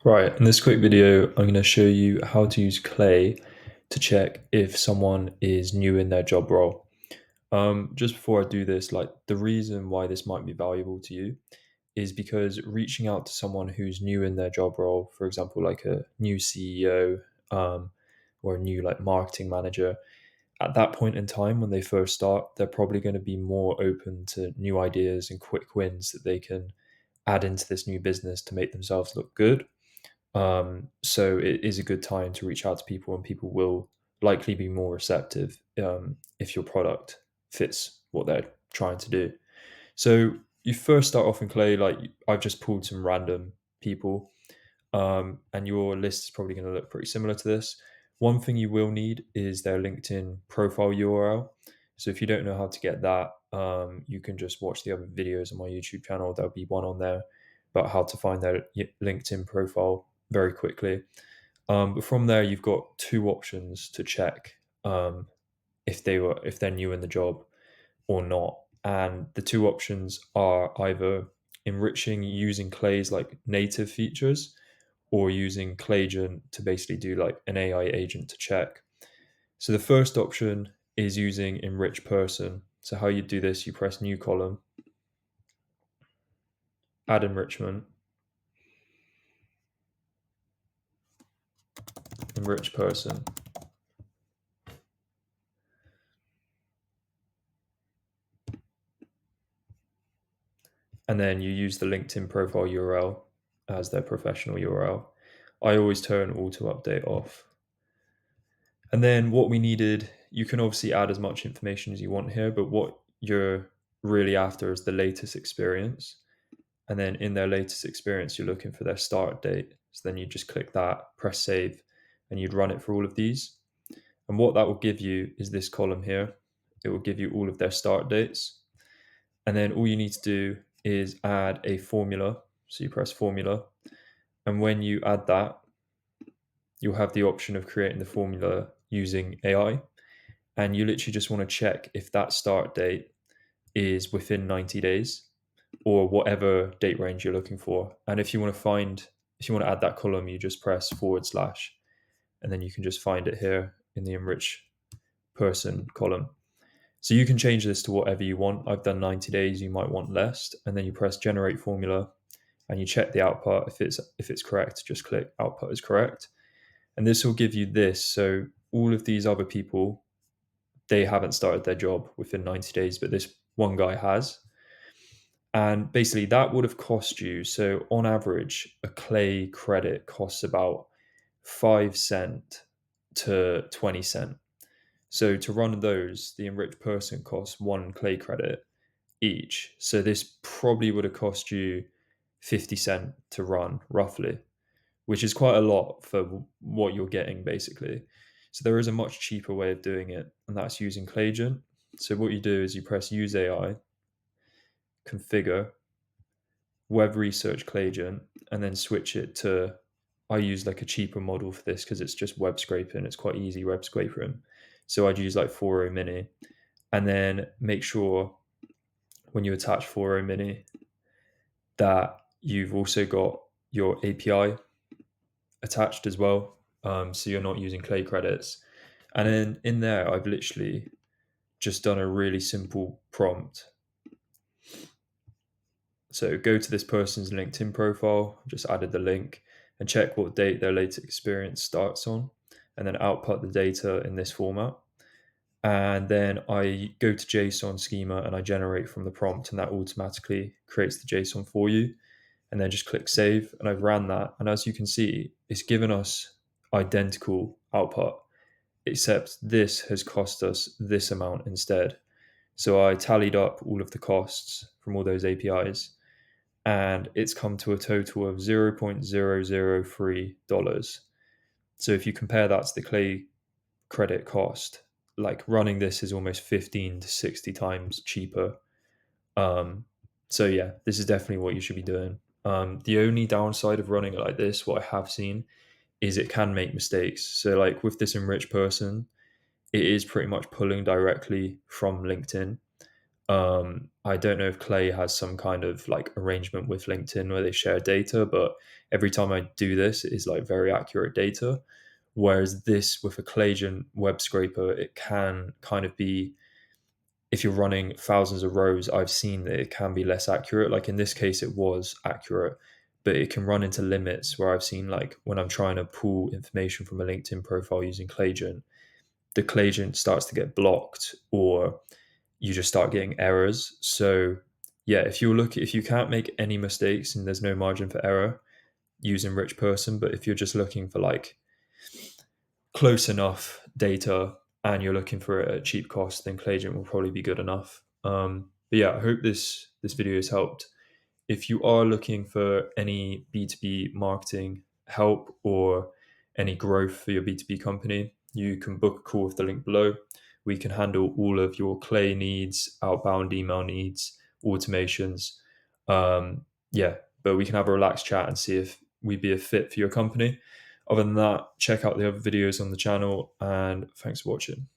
Right, in this quick video, I'm going to show you how to use Clay to check if someone is new in their job role. Just before I do this, like the reason why this might be valuable to you is because reaching out to someone who's new in their job role, for example, like a new CEO or a new like marketing manager, at that point in time when they first start, they're probably going to be more open to new ideas and quick wins that they can add into this new business to make themselves look good. So it is a good time to reach out to people, and people will likely be more receptive if your product fits what they're trying to do. So you first start off in Clay, like I've just pulled some random people, and your list is probably going to look pretty similar to this. One thing you will need is their LinkedIn profile URL. So if you don't know how to get that, you can just watch the other videos on my YouTube channel. There'll be one on there about how to find their LinkedIn profile very quickly. But from there, you've got two options to check um, if they're new in the job or not. And the two options are either enriching using Clay's like native features, or using Clayagent to basically do like an AI agent to check. So the first option is using enrich person. So how you do this, you press new column, add enrichment, enrich person. And then you use the LinkedIn profile URL as their professional URL. I always turn auto update off. And then what we needed, you can obviously add as much information as you want here, but what you're really after is the latest experience. And then in their latest experience, you're looking for their start date. So then you just click that, press save, and you'd run it for all of these. And what that will give you is this column here. It will give you all of their start dates. And then all you need to do is add a formula. So you press formula. And when you add that, you'll have the option of creating the formula using AI. And you literally just want to check if that start date is within 90 days or whatever date range you're looking for. And if you want to add that column, you just press forward slash, and then you can just find it here in the enrich person column. So you can change this to whatever you want. I've done 90 days, you might want less. And then you press generate formula and you check the output. If it's correct, just click output is correct. And this will give you this. So all of these other people, they haven't started their job within 90 days, but this one guy has. And basically, that would have cost you. So, on average, a Clay credit costs about 5 cent to 20 cent. So, to run those, the enriched person costs one Clay credit each. So, this probably would have cost you 50 cent to run, roughly, which is quite a lot for what you're getting, basically. So, there is a much cheaper way of doing it, and that's using Clayagent. So, what you do is you press use AI, configure, web research Clayagent, and then switch it to. I use like a cheaper model for this because it's just web scraping. It's quite easy web scraping. So I'd use like 4.0 Mini, and then make sure when you attach 4.0 Mini that you've also got your API attached as well. So you're not using Clay credits. And then in there, I've literally just done a really simple prompt. So go to this person's LinkedIn profile, just added the link, and check what date their latest experience starts on, and then output the data in this format. And then I go to JSON schema and I generate from the prompt, and that automatically creates the JSON for you. And then just click save, and I've ran that. And as you can see, it's given us identical output, except this has cost us this amount instead. So I tallied up all of the costs from all those APIs, and it's come to a total of $0.003. So if you compare that to the Clay credit cost, like running this is almost 15 to 60 times cheaper. Um, so yeah, this is definitely what you should be doing. The only downside of running it like this, what I have seen, is it can make mistakes. So like with this enriched person, it is pretty much pulling directly from LinkedIn. I don't know if Clay has some kind of like arrangement with LinkedIn where they share data, but every time I do this, it is like very accurate data. Whereas this with a Claygen web scraper, it can kind of be, if you're running thousands of rows, I've seen that it can be less accurate. Like in this case, it was accurate, but it can run into limits where I've seen like when I'm trying to pull information from a LinkedIn profile using Claygen, the Claygen starts to get blocked or you just start getting errors. So yeah, if you can't make any mistakes and there's no margin for error, use Enrich Person. But if you're just looking for like close enough data and you're looking for it at cheap cost, then Claygen will probably be good enough. But yeah, I hope this video has helped. If you are looking for any B2B marketing help or any growth for your B2B company, you can book a call with the link below. We can handle all of your Clay needs, outbound email needs, automations. Yeah, but we can have a relaxed chat and see if we'd be a fit for your company. Other than that, check out the other videos on the channel and thanks for watching.